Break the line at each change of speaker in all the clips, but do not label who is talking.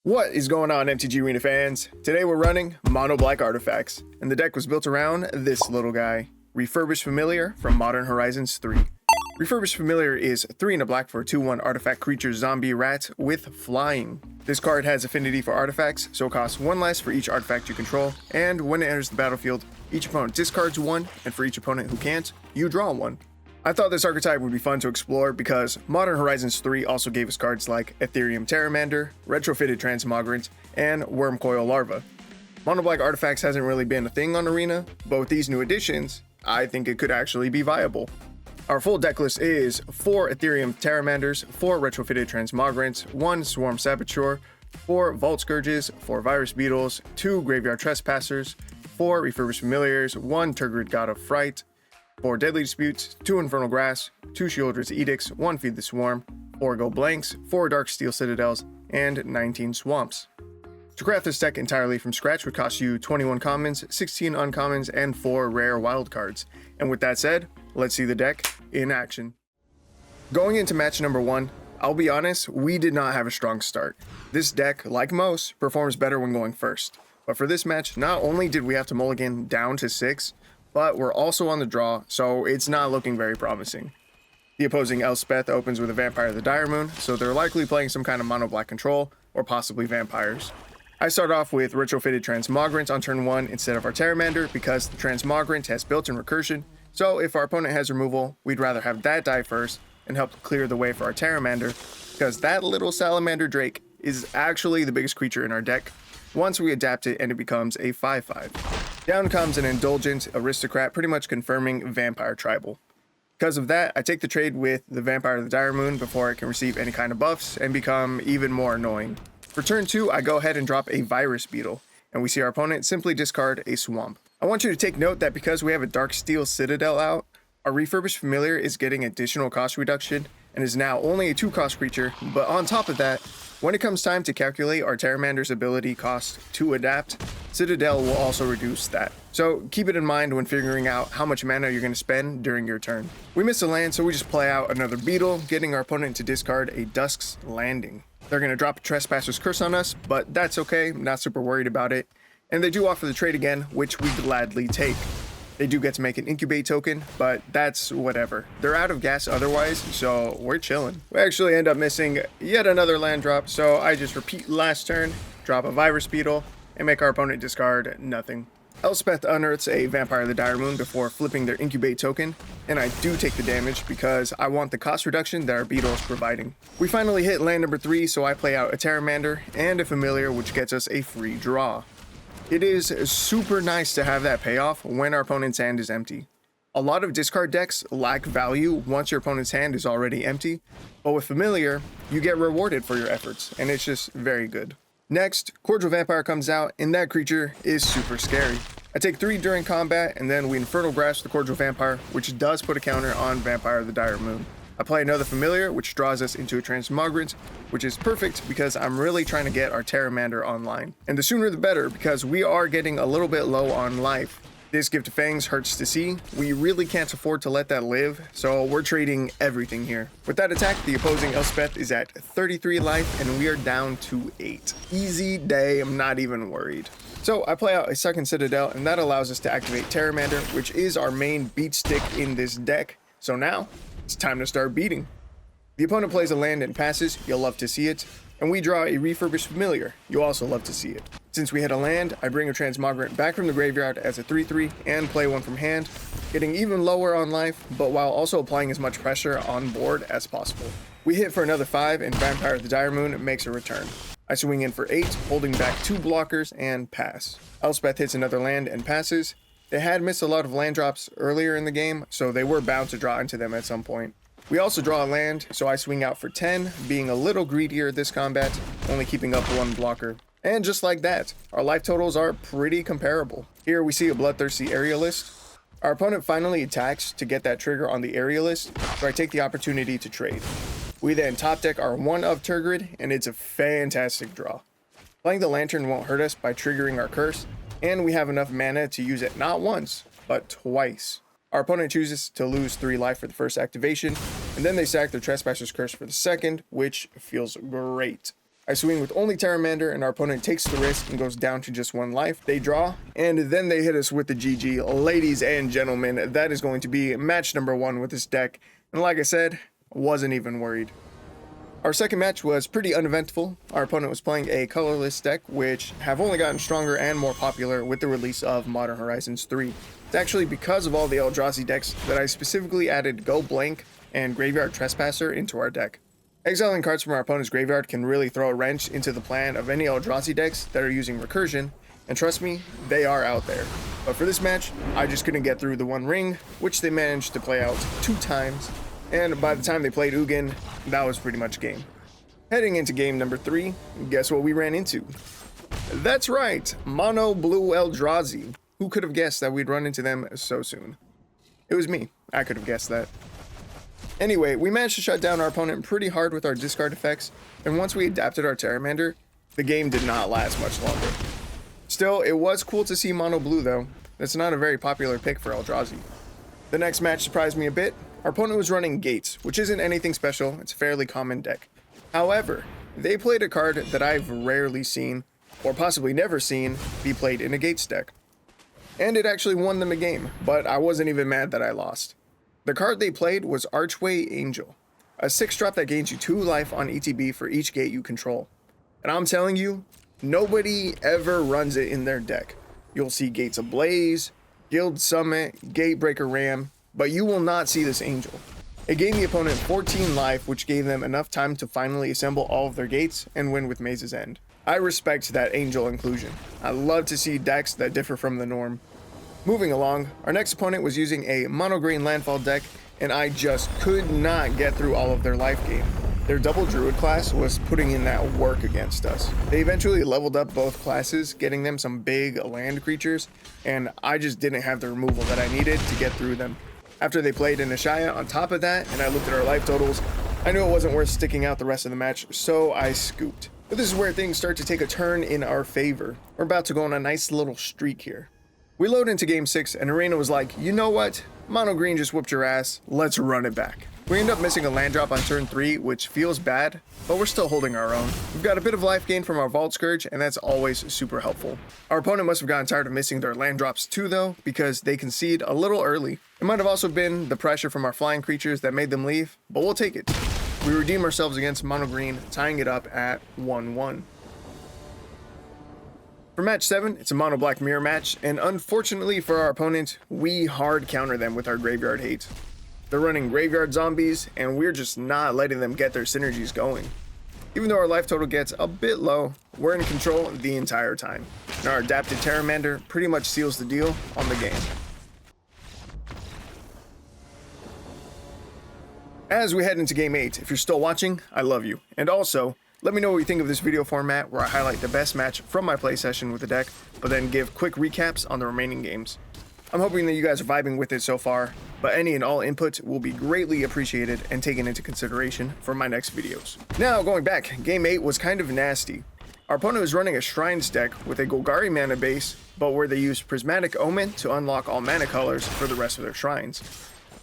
What is going on, MTG Arena fans? Today we're running Mono Black Artifacts, and the deck was built around this little guy, Refurbished Familiar from Modern Horizons 3. Refurbished Familiar is 3 and a black for a 2/1 artifact creature zombie rat with flying. This card has affinity for artifacts, so it costs 1 less for each artifact you control, and when it enters the battlefield, each opponent discards 1, and for each opponent who can't, you draw 1. I thought this archetype would be fun to explore because Modern Horizons 3 also gave us cards like Ethereum Terramander, Retrofitted Transmogrant, and Wormcoil Larva. Mono Black Artifacts hasn't really been a thing on Arena, but with these new additions, I think it could actually be viable. Our full deck list is 4 Ethereum Terramanders, 4 Retrofitted Transmogrants, 1 Swarm Saboteur, 4 Vault Scourges, 4 Virus Beetles, 2 Graveyard Trespassers, 4 Refurbished Familiars, 1 Turgid God of Fright, 4 Deadly Disputes, 2 Infernal Grass, 2 Shieldred's Edicts, 1 Feed the Swarm, 4 Go Blanks, 4 Dark Steel Citadels, and 19 Swamps. To craft this deck entirely from scratch would cost you 21 commons, 16 uncommons, and 4 rare wildcards. And with that said, let's see the deck in action. Going into match number 1, I'll be honest, we did not have a strong start. This deck, like most, performs better when going first. But for this match, not only did we have to mulligan down to 6, but we're also on the draw, so it's not looking very promising. The opposing Elspeth opens with a Vampire of the Dire Moon, so they're likely playing some kind of mono black control, or possibly vampires. I start off with Retrofitted Transmogrant on turn 1 instead of our Terramander because the Transmogrant has built-in recursion, so if our opponent has removal, we'd rather have that die first and help clear the way for our Terramander, because that little Salamander Drake is actually the biggest creature in our deck once we adapt it and it becomes a 5/5. Down comes an Indulgent Aristocrat, pretty much confirming Vampire Tribal. Because of that, I take the trade with the Vampire of the Dire Moon before it can receive any kind of buffs and become even more annoying. For turn 2, I go ahead and drop a Virus Beetle, and we see our opponent simply discard a Swamp. I want you to take note that because we have a Dark Steel Citadel out, our Refurbished Familiar is getting additional cost reduction and is now only a 2-cost creature, but on top of that, when it comes time to calculate our Terramander's ability cost to adapt, Citadel will also reduce that. So keep it in mind when figuring out how much mana you're going to spend during your turn. We miss a land, so we just play out another Beetle, getting our opponent to discard a Dusk's Landing. They're going to drop a Trespasser's Curse on us, but that's okay, I'm not super worried about it. And they do offer the trade again, which we gladly take. They do get to make an Incubate token, but that's whatever. They're out of gas otherwise, so we're chilling. We actually end up missing yet another land drop, so I just repeat last turn, drop a Virus Beetle, and make our opponent discard nothing. Elspeth unearths a Vampire of the Dire Moon before flipping their Incubate token, and I do take the damage because I want the cost reduction that our Beetle is providing. We finally hit land number 3, so I play out a Terramander and a Familiar, which gets us a free draw. It is super nice to have that payoff when our opponent's hand is empty. A lot of discard decks lack value once your opponent's hand is already empty, but with Familiar, you get rewarded for your efforts, and it's just very good. Next, Cordial Vampire comes out, and that creature is super scary. I take 3 during combat, and then we Infernal Grasp the Cordial Vampire, which does put a counter on Vampire of the Dire Moon. I play another Familiar, which draws us into a Transmogrant, which is perfect because I'm really trying to get our Terramander online. And the sooner the better, because we are getting a little bit low on life. This Gift of Fangs hurts to see. We really can't afford to let that live, so we're trading everything here. With that attack, the opposing Elspeth is at 33 life, and we are down to 8. Easy day, I'm not even worried. So I play out a second Citadel, and that allows us to activate Terramander, which is our main beat stick in this deck. So now, it's time to start beating. The opponent plays a land and passes, you'll love to see it, and we draw a Refurbished Familiar, you'll also love to see it. Since we hit a land, I bring a Transmogrant back from the graveyard as a 3/3 and play one from hand, getting even lower on life, but while also applying as much pressure on board as possible. We hit for another 5 and Vampire of the Dire Moon makes a return. I swing in for 8, holding back 2 blockers and pass. Elspeth hits another land and passes. They had missed a lot of land drops earlier in the game, so they were bound to draw into them at some point. We also draw a land, so I swing out for 10, being a little greedier this combat, only keeping up 1 blocker. And just like that, our life totals are pretty comparable. Here we see a Bloodthirsty Aerialist. Our opponent finally attacks to get that trigger on the Aerialist, so I take the opportunity to trade. We then top deck our 1 of Turgid, and it's a fantastic draw. Playing the Lantern won't hurt us by triggering our curse, and we have enough mana to use it not once, but twice. Our opponent chooses to lose 3 life for the first activation, and then they sack their Trespasser's Curse for the second, which feels great. I swing with only Terramander, and our opponent takes the risk and goes down to just 1 life. They draw, and then they hit us with the GG. Ladies and gentlemen, that is going to be match number 1 with this deck. And like I said, wasn't even worried. Our second match was pretty uneventful. Our opponent was playing a colorless deck, which have only gotten stronger and more popular with the release of Modern Horizons 3. It's actually because of all the Eldrazi decks that I specifically added Go Blank and Graveyard Trespasser into our deck. Exiling cards from our opponent's graveyard can really throw a wrench into the plan of any Eldrazi decks that are using recursion, and trust me, they are out there. But for this match, I just couldn't get through the 1 ring, which they managed to play out 2 times, and by the time they played Ugin, that was pretty much game. Heading into game number 3, guess what we ran into? That's right, Mono Blue Eldrazi. Who could have guessed that we'd run into them so soon? It was me. I could have guessed that. Anyway, we managed to shut down our opponent pretty hard with our discard effects, and once we adapted our Terramander, the game did not last much longer. Still, it was cool to see Mono Blue though. That's not a very popular pick for Eldrazi. The next match surprised me a bit. Our opponent was running Gates, which isn't anything special, it's a fairly common deck. However, they played a card that I've rarely seen, or possibly never seen, be played in a Gates deck. And it actually won them a game, but I wasn't even mad that I lost. The card they played was Archway Angel, a 6-drop that gains you 2 life on ETB for each gate you control. And I'm telling you, nobody ever runs it in their deck. You'll see Gates Ablaze, Guild Summit, Gatebreaker Ram, but you will not see this Angel. It gave the opponent 14 life, which gave them enough time to finally assemble all of their gates and win with Maze's End. I respect that Angel inclusion. I love to see decks that differ from the norm. Moving along, our next opponent was using a mono-green landfall deck, and I just could not get through all of their life gain. Their double druid class was putting in that work against us. They eventually leveled up both classes, getting them some big land creatures, and I just didn't have the removal that I needed to get through them. After they played an Ashaya on top of that, and I looked at our life totals, I knew it wasn't worth sticking out the rest of the match, so I scooped. But this is where things start to take a turn in our favor. We're about to go on a nice little streak here. We load into game 6, and Arena was like, you know what? Mono Green just whooped your ass, let's run it back. We end up missing a land drop on turn 3, which feels bad, but we're still holding our own. We've got a bit of life gain from our Vault Scourge, and that's always super helpful. Our opponent must have gotten tired of missing their land drops too though, because they concede a little early. It might have also been the pressure from our flying creatures that made them leave, but we'll take it. We redeem ourselves against Mono Green, tying it up at 1-1. For match 7, it's a mono black mirror match, and unfortunately for our opponent, we hard counter them with our graveyard hate. They're running graveyard zombies, and we're just not letting them get their synergies going. Even though our life total gets a bit low, we're in control the entire time, and our adapted Terramander pretty much seals the deal on the game. As we head into game 8, if you're still watching, I love you, and also, let me know what you think of this video format where I highlight the best match from my play session with the deck, but then give quick recaps on the remaining games. I'm hoping that you guys are vibing with it so far, but any and all input will be greatly appreciated and taken into consideration for my next videos. Now, going back, game 8 was kind of nasty. Our opponent was running a Shrines deck with a Golgari mana base, but where they used Prismatic Omen to unlock all mana colors for the rest of their shrines.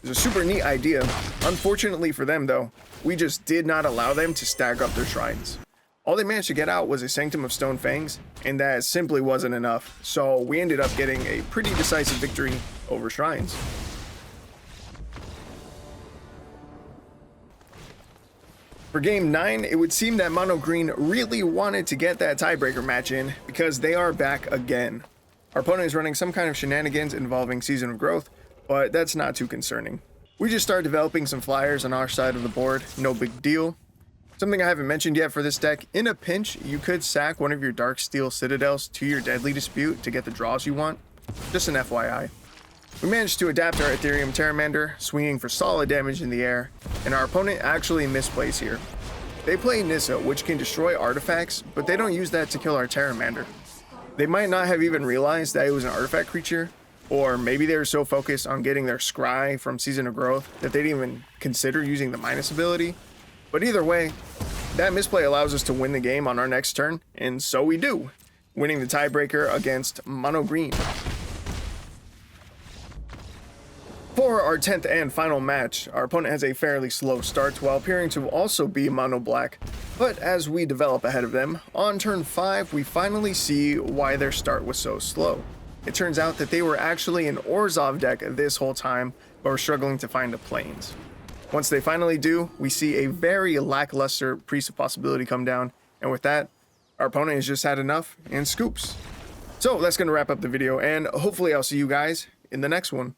It was a super neat idea. Unfortunately for them though, we just did not allow them to stack up their shrines. All they managed to get out was a Sanctum of Stone Fangs, and that simply wasn't enough, so we ended up getting a pretty decisive victory over shrines. For game 9, it would seem that Mono Green really wanted to get that tiebreaker match in because they are back again. Our opponent is running some kind of shenanigans involving Season of Growth, but that's not too concerning. We just started developing some flyers on our side of the board, no big deal. Something I haven't mentioned yet for this deck, in a pinch, you could sack one of your Darksteel Citadels to your Deadly Dispute to get the draws you want. Just an FYI. We managed to adapt our Ethereum Terramander, swinging for solid damage in the air, and our opponent actually misplays here. They play Nissa, which can destroy artifacts, but they don't use that to kill our Terramander. They might not have even realized that it was an artifact creature, or maybe they were so focused on getting their Scry from Season of Growth that they didn't even consider using the minus ability. But either way, that misplay allows us to win the game on our next turn, and so we do, winning the tiebreaker against Mono Green. For For our 10th and final match, our opponent has a fairly slow start while appearing to also be mono black, but as we develop ahead of them, on turn 5 we finally see why their start was so slow. It turns out that they were actually an Orzhov deck this whole time, but were struggling to find a plains. Once they finally do, we see a very lackluster Priest of Possibility come down, and with that, our opponent has just had enough and scoops. So that's going to wrap up the video, and hopefully I'll see you guys in the next one.